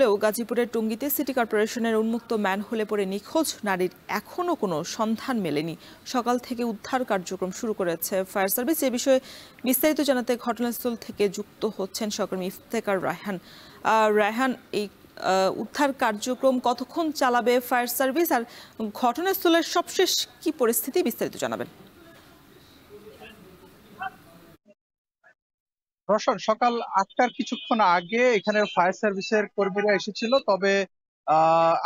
হলেও গাজীপুরের টঙ্গীতে সিটি কর্পোরেশনের উন্মুক্ত ম্যানহোলে পড়ে নিখোঁজ নারীর এখনও কোনো সন্ধান মেলেনি। সকাল থেকে উদ্ধার কার্যক্রম শুরু করেছে ফায়ার সার্ভিস। এ বিষয়ে বিস্তারিত জানাতে ঘটনাস্থল থেকে যুক্ত হচ্ছেন সহকর্মী ইফতেখার রায়হান। রায়হান, এই উদ্ধার কার্যক্রম কতক্ষণ চালাবে ফায়ার সার্ভিস, আর ঘটনাস্থলের সবশেষ কি পরিস্থিতি বিস্তারিত জানাবেন? রওশন, সকাল ৮টার কিছুক্ষণ আগে এখানে ফায়ার সার্ভিসের কর্মীরা এসেছিল। তবে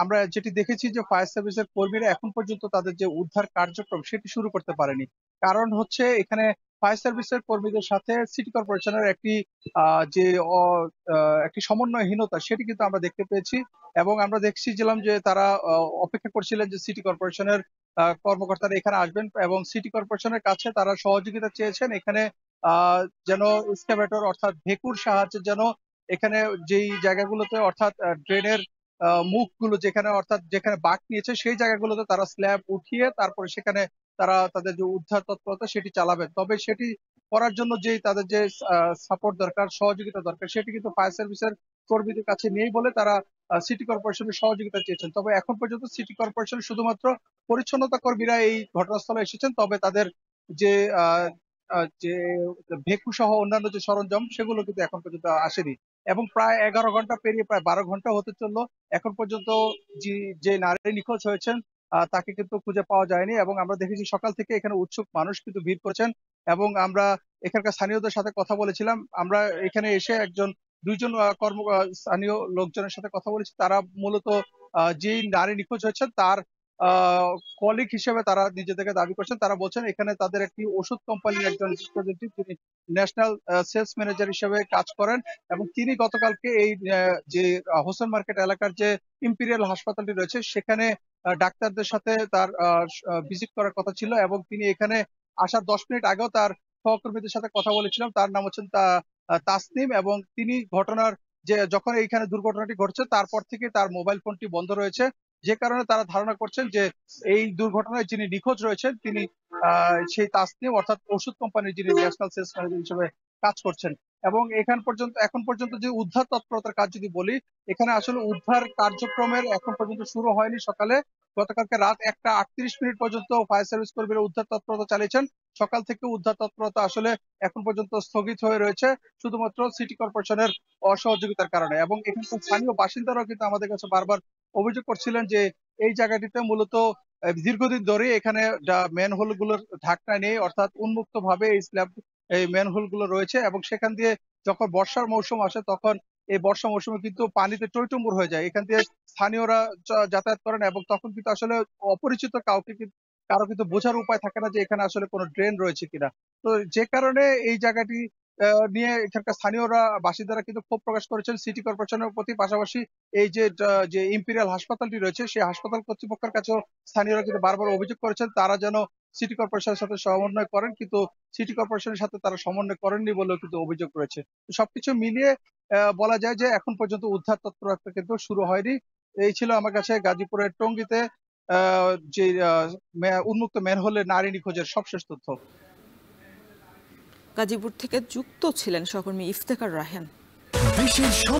আমরা যেটি দেখেছি যে ফায়ার সার্ভিসের কর্মীরা এখন পর্যন্ত তাদের যে উদ্ধার কার্যক্রম সেটি শুরু করতে পারেনি। কারণ হচ্ছে এখানে ফায়ার সার্ভিসের কর্মীদের সাথে সিটি কর্পোরেশনের একটি যে একটি সমন্বয়হীনতা সেটি কিন্তু আমরা দেখতে পেয়েছি। এবং আমরা দেখছিলাম যে তারা অপেক্ষা করছিলেন যে সিটি কর্পোরেশনের কর্মকর্তারা এখানে আসবেন এবং সিটি কর্পোরেশনের কাছে তারা সহযোগিতা চেয়েছেন। এখানে যেন এক্সকাভেটর অর্থাৎ ভেকুর সাহায্যে যেন এখানে যেই জায়গাগুলোতে অর্থাৎ ড্রেনের মুখগুলো যেখানে অর্থাৎ যেখানে বাঁক নিয়েছে সেই জায়গাগুলোতে তারা স্ল্যাব উঠিয়ে তারপরে সেখানে তারা তাদের যে উদ্ধার তৎপরতা সেটি চালাবেন। তবে সেটি করার জন্য যেই তাদের যে সাপোর্ট দরকার, সহযোগিতা দরকার, সেটি কিন্তু ফায়ার সার্ভিসের কর্মীদের কাছে নেই বলে তারা সিটি কর্পোরেশনের সহযোগিতা চেয়েছেন। তবে এখন পর্যন্ত সিটি কর্পোরেশন শুধুমাত্র পরিচ্ছন্নতা কর্মীরা এই ঘটনাস্থলে এসেছেন। তবে তাদের যে যে ভেকু সহ অন্যান্য যে সরঞ্জাম সেগুলো কিন্তু এখন পর্যন্ত আসেনি। এবং প্রায় ১১ ঘন্টা পেরিয়ে প্রায় ১২ ঘন্টা হতে চললো। এখন পর্যন্ত যে নারী নিখোঁজ হয়েছেন তাকে কিন্তু খুঁজে পাওয়া যায়নি। এবং আমরা দেখেছি সকাল থেকে এখানে উৎসুক মানুষ কিন্তু ভিড় করছেন। এবং আমরা এখানকার স্থানীয়দের সাথে কথা বলেছিলাম। আমরা এখানে এসে দুইজন স্থানীয় লোকজনের সাথে কথা বলেছি। তারা মূলত যেই নারী নিখোঁজ হয়েছেন তার কলিগ হিসেবে তারা নিজেদেরকে দাবি করছেন। তারা বলছেন এখানে তাদের একটি ওষুধ কোম্পানির একজন রিপ্রেজেন্টেটিভ, তিনি ন্যাশনাল সেলস ম্যানেজার হিসেবে কাজ করেন। এবং তিনি গতকালকে এই যে হোসেন মার্কেট এলাকার যে ইম্পেরিয়াল হাসপাতালটি রয়েছে সেখানে ডাক্তারদের সাথে তার ভিজিট করার কথা ছিল। এবং তিনি এখানে আসার ১০ মিনিট আগেও তার সহকর্মীদের সাথে কথা বলেছিলাম। তার নাম হচ্ছেন তাসনিম। এবং তিনি যখন এইখানে দুর্ঘটনাটি ঘটছে তারপর থেকে তার মোবাইল ফোনটি বন্ধ রয়েছে। যে কারণে তারা ধারণা করছেন যে এই দুর্ঘটনায় যিনি নিখোঁজ রয়েছেন তিনি সেই তাসনিম অর্থাৎ ওষুধ কোম্পানির যিনি ন্যাশনাল সেলস ম্যানেজার হিসেবে কাজ করছেন। এবং এখন পর্যন্ত যে উদ্ধার তৎপরতার কাজ যদি বলি, এখানে আসলে উদ্ধার কার্যক্রমের এখন পর্যন্ত শুরু হয়নি। গতকালকে রাত ১টা ৩৮ মিনিট পর্যন্ত ফায়ার সার্ভিস কর্মীরা উদ্ধার তৎপরতা চালিয়েছেন। সকাল থেকে উদ্ধার তৎপরতা আসলে এখন পর্যন্ত স্থগিত হয়ে রয়েছে শুধুমাত্র সিটি কর্পোরেশনের অসহযোগিতার কারণে। এবং এখানকার স্থানীয় বাসিন্দারাও কিন্তু আমাদের কাছে বারবার অভিযোগ করছিলেন যে এই জায়গাটিতে মূলত দীর্ঘদিন ধরে এখানে ম্যানহোল গুলোর ঢাকনা নেই, অর্থাৎ উন্মুক্ত ভাবে এই ম্যানহোল গুলো রয়েছে। এবং সেখান দিয়ে যখন বর্ষার মৌসুম আসে তখন এই বর্ষা মৌসুমে কিন্তু পানিতে টইটুম্বুর হয়ে যায়। এখান দিয়ে স্থানীয়রা যাতায়াত করেন এবং তখন কিন্তু আসলে অপরিচিত কারো কিন্তু বোঝার উপায় থাকে না যে এখানে আসলে কোনো ড্রেন রয়েছে কিনা। তো যে কারণে এই জায়গাটি নিয়ে এখানকার স্থানীয়রা বাসিন্দারা কিন্তু ক্ষোভ প্রকাশ করেছেন সিটি কর্পোরেশনের প্রতি। পাশাপাশি এই যে ইম্পেরিয়াল হাসপাতালটি রয়েছে সেই হাসপাতাল কর্তৃপক্ষের কাছেও স্থানীয়রা কিন্তু বারবার অভিযোগ করেছেন তারা যেন সিটি কর্পোরেশনের সাথে সমন্বয় করেন, কিন্তু সিটি কর্পোরেশনের সাথে তারা সমন্বয় করেননি বলেও কিন্তু অভিযোগ রয়েছে। তো সবকিছু মিলিয়ে বলা যায় যে এখন পর্যন্ত উদ্ধার তৎপরতা কিন্তু শুরু হয়নি। এই ছিল আমার কাছে গাজীপুরের টঙ্গীতে যে উন্মুক্ত ম্যানহোলে নারী নিখোঁজের সবশেষ তথ্য। গাজীপুর থেকে যুক্ত ছিলেন সহকর্মী ইফতেখার রায়হান।